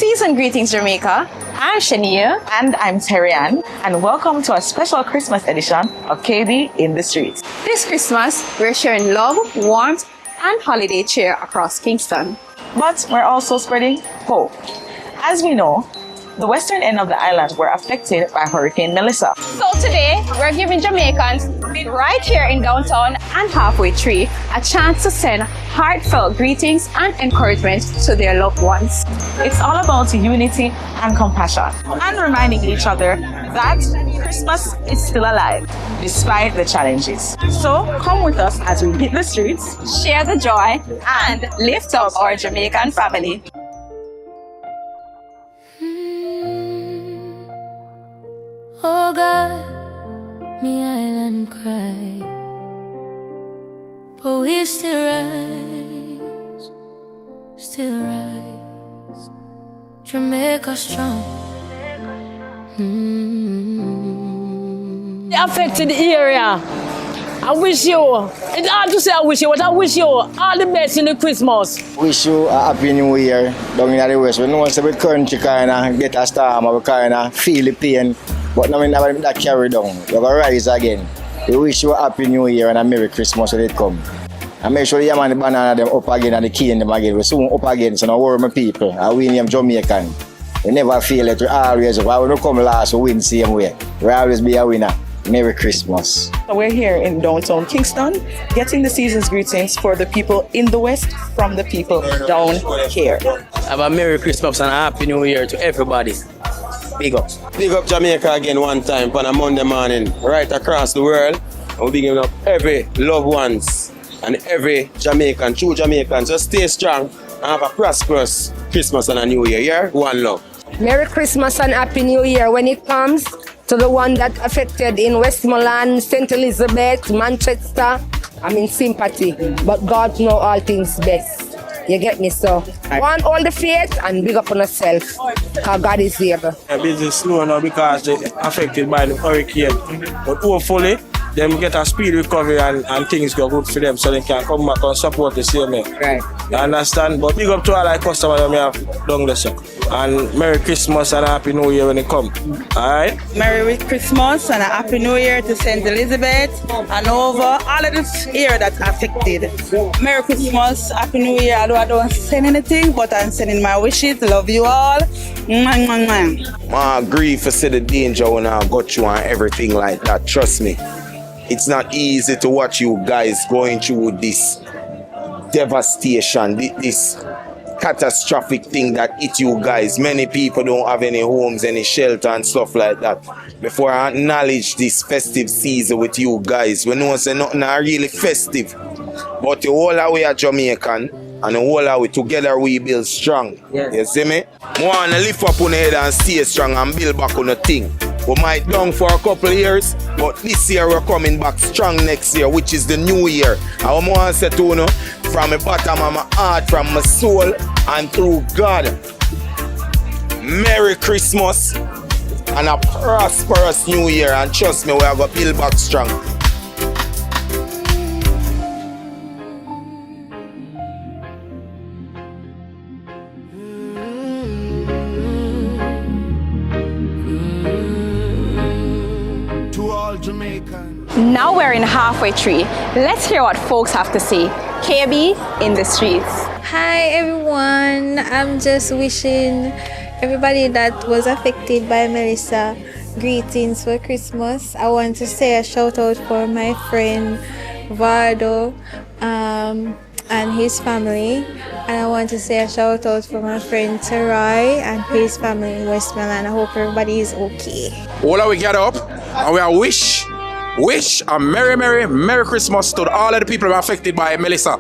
Season greetings, Jamaica. I'm Shania. And I'm Terry-Ann, and welcome to a special Christmas edition of KB in the Streets. This Christmas, we're sharing love, warmth, and holiday cheer across Kingston. But we're also spreading hope. As we know, the western end of the island were affected by Hurricane Melissa. So today, we're giving Jamaicans right here in downtown and halfway tree a chance to send heartfelt greetings and encouragement to their loved ones. It's all about unity and compassion, and reminding each other that Christmas is still alive, despite the challenges. So come with us as we hit the streets, Share the joy, and lift up our Jamaican family. Oh God, me island cry, but we still rise, Jamaica strong. Affected area. I wish you, it's hard to say I wish you, but I wish you all the best in the Christmas. Wish you a happy new year down in the west. We know it's a country kind of get a storm, we kind of feel the pain. But now we never that carry down. You're going to rise again. We wish you a happy new year and a Merry Christmas when it come. And make sure the man the banana them up again and the cane them again. We soon up again, so no worry my people. And we name Jamaican. We never feel it. We always, why we don't come last, we win same way. We always be a winner. Merry Christmas. So we're here in downtown Kingston, getting the season's greetings for the people in the west from the people down here. Have a Merry Christmas and a Happy New Year to everybody. Big up. Big up Jamaica again one time on a Monday morning, right across the world. And we're giving up every loved ones and every Jamaican, true Jamaican. So stay strong and have a prosperous Christmas and a New Year. Yeah? One love. Merry Christmas and Happy New Year when it comes to the one that affected in Westmoreland, St. Elizabeth, Manchester. I'm in sympathy, but God knows all things best. You get me, so want all the faith and big up on yourself, because God is here. Business slow now because they affected by the hurricane, but hopefully them get a speed recovery and things go good for them so they can come back and support the same way. Right. You understand? But big up to all our customers that we have done this. And Merry Christmas and a Happy New Year when it come. Alright? Merry Christmas and a Happy New Year to St. Elizabeth and over all of this area that's affected. Merry Christmas, Happy New Year. Although I don't send anything, but I'm sending my wishes. Love you all. Mwah, mwah, mwah. My grief for see the danger when I got you and everything like that. Trust me. It's not easy to watch you guys going through this devastation, this catastrophic thing that hit you guys. Many people don't have any homes, any shelter and stuff like that. Before I acknowledge this festive season with you guys, we know say nothing are really festive. But the whole of we are Jamaican and the whole of we together we build strong. Yes. You see me? I want to lift up on the head and stay strong and build back on the thing. We might down for a couple of years, but this year we're coming back strong next year, which is the new year. I want to say to you, from the bottom of my heart, from my soul, and through God, Merry Christmas and a prosperous new year. And trust me, we are going to build back strong. Now we're in halfway tree. Let's hear what folks have to say. KB in the streets. Hi everyone. I'm just wishing everybody that was affected by Melissa greetings for Christmas. I want to say a shout out for my friend Vardo and his family. And I want to say a shout out for my friend Terai and his family in Westmoreland. I hope everybody is okay. All we get up and we are wish a Merry Christmas to all of the people affected by Melissa.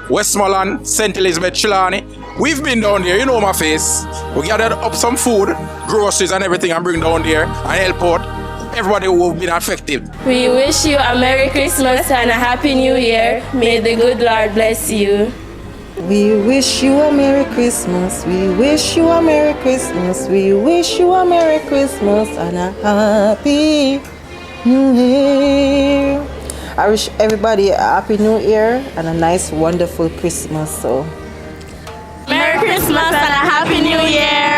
Westmoreland, St. Elizabeth, Trelawney. We've been down there, you know my face. We gathered up some food, groceries and everything and bring down there and help out everybody who've been affected. We wish you a Merry Christmas and a Happy New Year. May the good Lord bless you. We wish you a Merry Christmas. We wish you a Merry Christmas. We wish you a Merry Christmas and a Happy New Year. I wish everybody a Happy New Year and a nice, wonderful Christmas. So, Merry Christmas and a Happy New Year.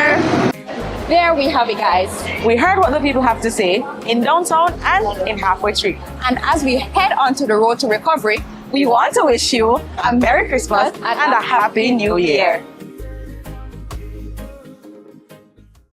there we have it, guys. We heard what the people have to say in downtown and in Halfway Tree. And as we head onto the road to recovery, we want to wish you a Merry Christmas and a Happy New Year.